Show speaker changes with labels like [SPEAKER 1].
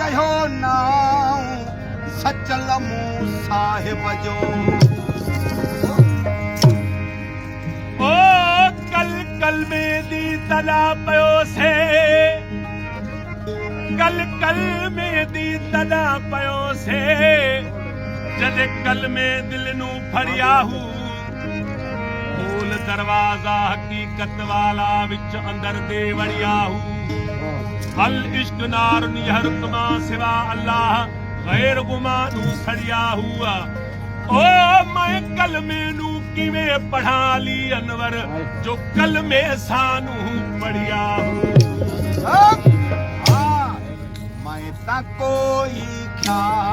[SPEAKER 1] आयो नाम सचल मुंह साहिब जो।
[SPEAKER 2] ओ कल कल में दी तला पयो से, कल कल में दी तला पयो से, जद कल में दिल नू फड़ियाहू, खोल दरवाजा हकीकत वाला विच अंदर दे वड़ियाहू। अल इश्क नारुन यहरुकमा सिवा अल्लाह गैर गुमानू सड़िया हुआ। ओ मैं कलमे नू किवें पढ़ा ली अनवर, जो कलमे सानू पढ़िया
[SPEAKER 1] मैं ता कोई ख्याल